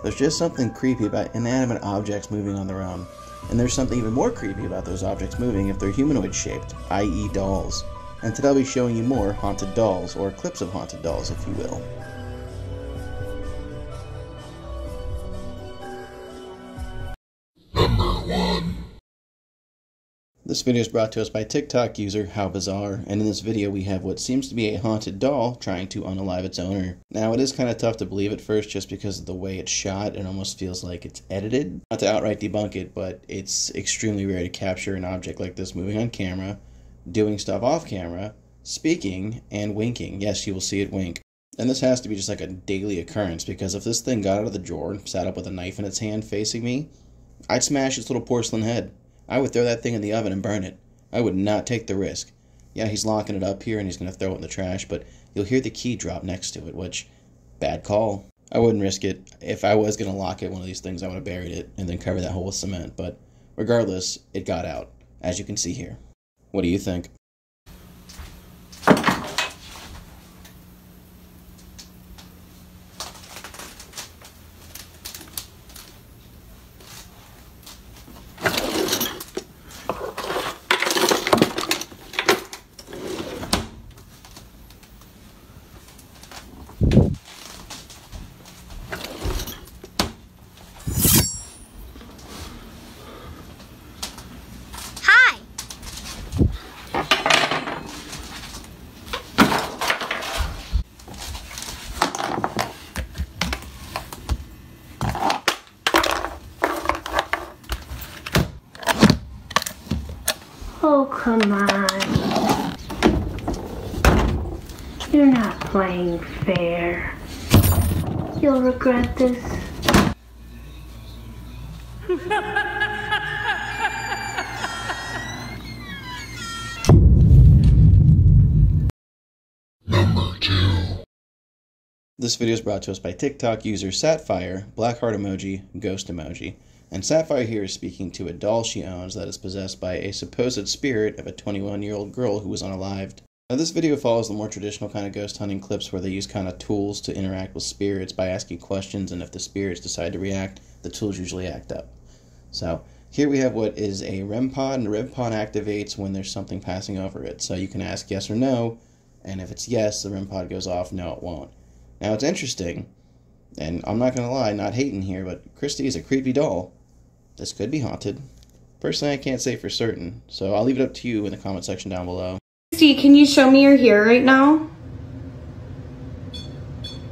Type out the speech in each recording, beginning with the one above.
There's just something creepy about inanimate objects moving on their own. And there's something even more creepy about those objects moving if they're humanoid shaped, i.e. dolls. And today I'll be showing you more haunted dolls, or clips of haunted dolls if you will. This video is brought to us by TikTok user How Bizarre, and in this video we have what seems to be a haunted doll trying to unalive its owner. Now it is kind of tough to believe at first just because of the way it's shot. It almost feels like it's edited. Not to outright debunk it, but it's extremely rare to capture an object like this moving on camera, doing stuff off camera, speaking, and winking. Yes, you will see it wink. And this has to be just like a daily occurrence, because if this thing got out of the drawer and sat up with a knife in its hand facing me, I'd smash its little porcelain head. I would throw that thing in the oven and burn it. I would not take the risk. Yeah, he's locking it up here and he's going to throw it in the trash, but you'll hear the key drop next to it, which, bad call. I wouldn't risk it. If I was going to lock it, one of these things, I would have buried it and then covered that hole with cement. But regardless, it got out, as you can see here. What do you think? Oh, come on. You're not playing fair. You'll regret this. Number 2. This video is brought to us by TikTok user Satfire, black heart emoji, ghost emoji. And Satfire here is speaking to a doll she owns that is possessed by a supposed spirit of a 21-year-old girl who was unalived. Now this video follows the more traditional kind of ghost hunting clips where they use kind of tools to interact with spirits by asking questions, and if the spirits decide to react, the tools usually act up. So here we have what is a REM pod, and the REM pod activates when there's something passing over it. So you can ask yes or no, and if it's yes, the REM pod goes off, no it won't. Now it's interesting, and I'm not going to lie, not hating here, but Christy is a creepy doll. This could be haunted. Personally, I can't say for certain, so I'll leave it up to you in the comment section down below. Christy, can you show me your hair right now?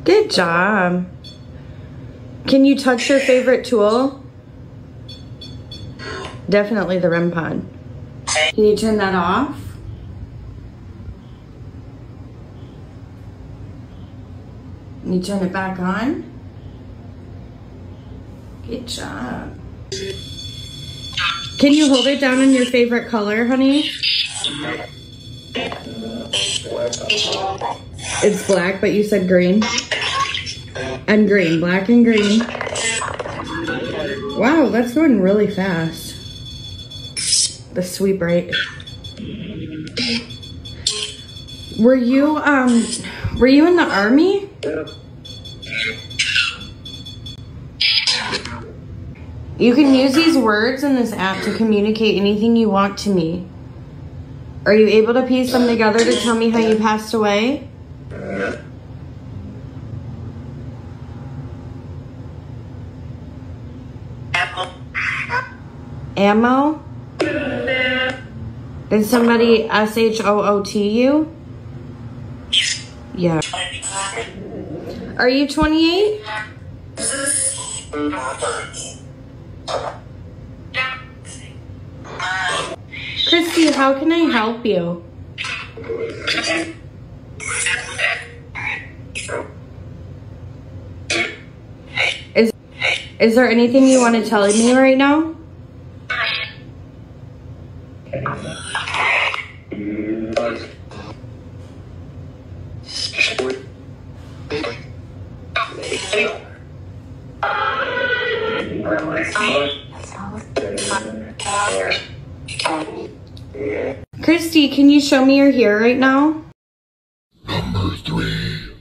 Good job. Can you touch your favorite tool? Definitely the REM pod. Can you turn that off? Can you turn it back on? Good job. Can you hold it down in your favorite color, honey? It's black, but you said green. And green, black and green. Wow, that's going really fast. The sweep rate. Were you in the army? You can use these words in this app to communicate anything you want to me. Are you able to piece them together to tell me how you passed away? Ammo? Did somebody SHOOT you? Yeah. Are you 28? Christy, how can I help you? Is there anything you want to tell me right now? Christy, can you show me your hair right now? Number 3.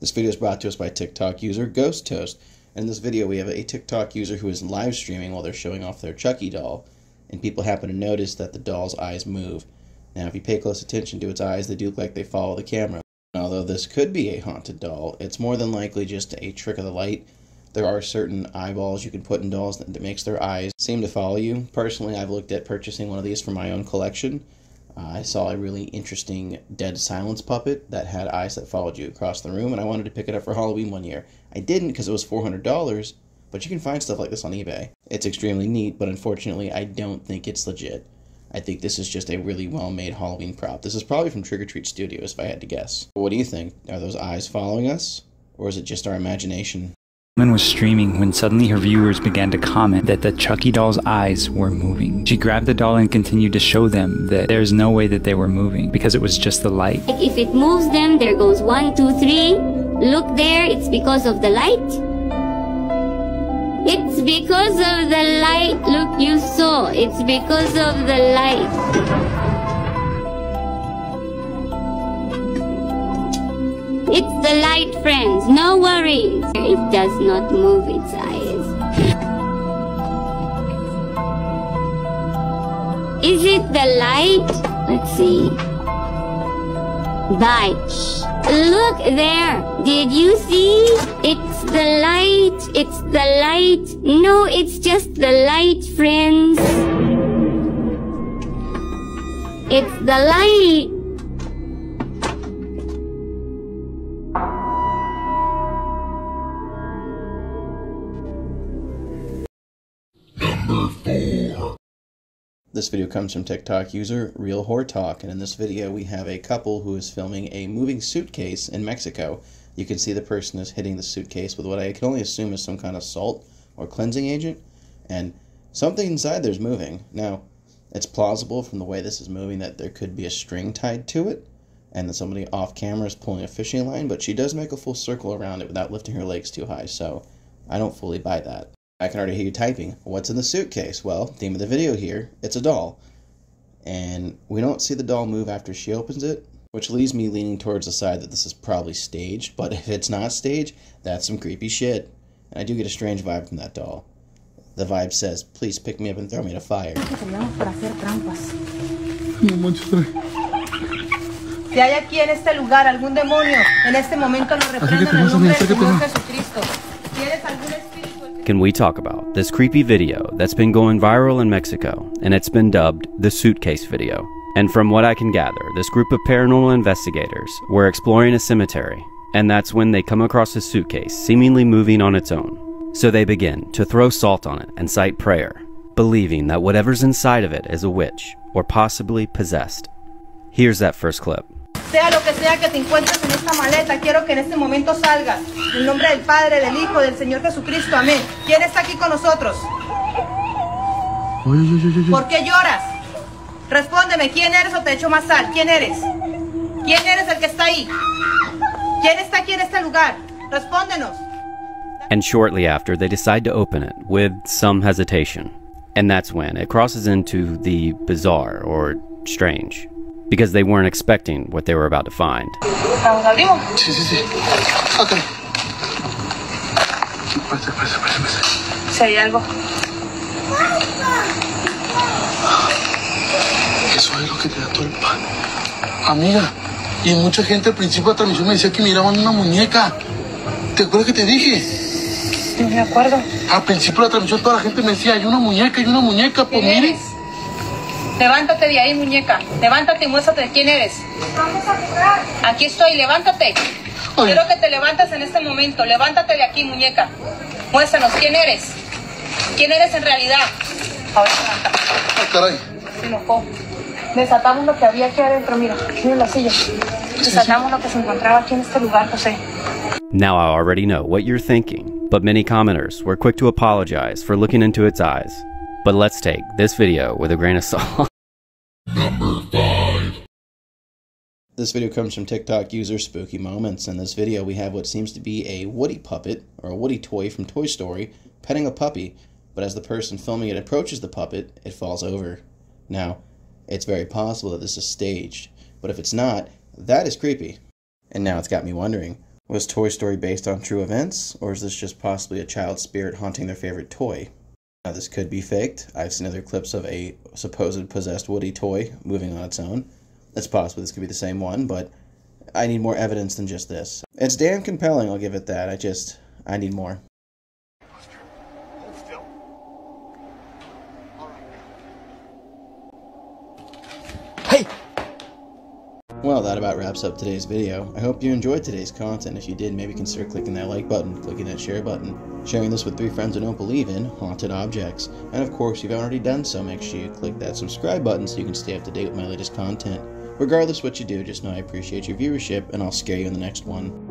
This video is brought to us by TikTok user Ghost Toast. In this video, we have a TikTok user who is live streaming while they're showing off their Chucky doll, and people happen to notice that the doll's eyes move. Now, if you pay close attention to its eyes, they do look like they follow the camera. Although this could be a haunted doll, it's more than likely just a trick of the light. There are certain eyeballs you can put in dolls that makes their eyes seem to follow you. Personally, I've looked at purchasing one of these for my own collection. I saw a really interesting Dead Silence puppet that had eyes that followed you across the room, and I wanted to pick it up for Halloween one year. I didn't because it was $400, but you can find stuff like this on eBay. It's extremely neat, but unfortunately, I don't think it's legit. I think this is just a really well-made Halloween prop. This is probably from Trick or Treat Studios, if I had to guess. What do you think? Are those eyes following us, or is it just our imagination? Woman was streaming when suddenly her viewers began to comment that the Chucky doll's eyes were moving. She grabbed the doll and continued to show them that there's no way that they were moving because it was just the light. Like if it moves them, there goes 1, 2, 3. Look there, it's because of the light. It's because of the light. Look, you saw. It's because of the light. It's the light, friends. No worries. It does not move its eyes. Is it the light? Let's see. Bye. Look there. Did you see? It's the light. It's the light. No, it's just the light, friends. It's the light. This video comes from TikTok user Real Horror Talk, and in this video we have a couple who is filming a moving suitcase in Mexico. You can see the person is hitting the suitcase with what I can only assume is some kind of salt or cleansing agent, and something inside there's moving. Now, it's plausible from the way this is moving that there could be a string tied to it, and that somebody off camera is pulling a fishing line, but she does make a full circle around it without lifting her legs too high, so I don't fully buy that. I can already hear you typing. What's in the suitcase? Well, theme of the video here, it's a doll. And we don't see the doll move after she opens it, which leaves me leaning towards the side that this is probably staged, but if it's not staged, that's some creepy shit. And I do get a strange vibe from that doll. The vibe says, please pick me up and throw me in a fire. Si hay aquí en este lugar algún demonio, en este momento lo reprendo en el nombre del Señor Jesucristo. Si eres algún espíritu... Can we talk about this creepy video that's been going viral in Mexico, and it's been dubbed the Suitcase Video? And from what I can gather, this group of paranormal investigators were exploring a cemetery, and that's when they come across a suitcase seemingly moving on its own. So they begin to throw salt on it and cite prayer, believing that whatever's inside of it is a witch, or possibly possessed. Here's that first clip. Sea lo que sea que te encuentres en esta maleta, quiero que en este momento salgas. En nombre del Padre, del Hijo, del Señor Jesucristo. Amén. ¿Quién está aquí con nosotros? ¿Por qué lloras? Respóndeme, ¿quién eres o te echo más sal? ¿Quién eres? ¿Quién eres el que está ahí? ¿Quién está aquí en este lugar? Respóndenos. And shortly after, they decide to open it with some hesitation. And that's when it crosses into the bizarre or strange, because they weren't expecting what they were about to find. ¿Abrimos? Sí, sí, sí. Ok. Pasa. Si hay algo. Eso es lo que te da todo el pan. Amiga, y mucha gente al principio de la transmisión me decía que miraban una muñeca. ¿Te acuerdas que te dije? No me acuerdo. Al principio de la transmisión toda la gente me decía, hay una muñeca, pues mire. Levántate de ahí, muñeca. Levántate y muéstrate quién eres. Vamos a jugar. Aquí estoy, levántate. Oye. Quiero que te levantes en este momento. Levántate de aquí, muñeca. Muéstranos quién eres. ¿Quién eres en realidad? Ahora levántate. Ay, caray. Se enojó. Desatamos lo que había aquí adentro, mira en la silla. Desatamos lo que se encontraba aquí en este lugar, José. Now I already know what you're thinking, but many commenters were quick to apologize for looking into its eyes. But let's take this video with a grain of salt. Number 5. This video comes from TikTok user Spooky Moments. In this video we have what seems to be a Woody puppet, or a Woody toy from Toy Story, petting a puppy, but as the person filming it approaches the puppet, it falls over. Now, it's very possible that this is staged, but if it's not, that is creepy. And now it's got me wondering, Was Toy Story based on true events, or is this just possibly a child spirit haunting their favorite toy? Now, this could be faked. I've seen other clips of a supposed possessed Woody toy moving on its own. It's possible this could be the same one, but I need more evidence than just this. It's damn compelling, I'll give it that. I need more. Hey! Well, that about wraps up today's video. I hope you enjoyed today's content. If you did, maybe consider clicking that like button, clicking that share button, sharing this with 3 friends who don't believe in haunted objects. And of course, if you've already done so, make sure you click that subscribe button so you can stay up to date with my latest content. Regardless what you do, just know I appreciate your viewership, and I'll scare you in the next one.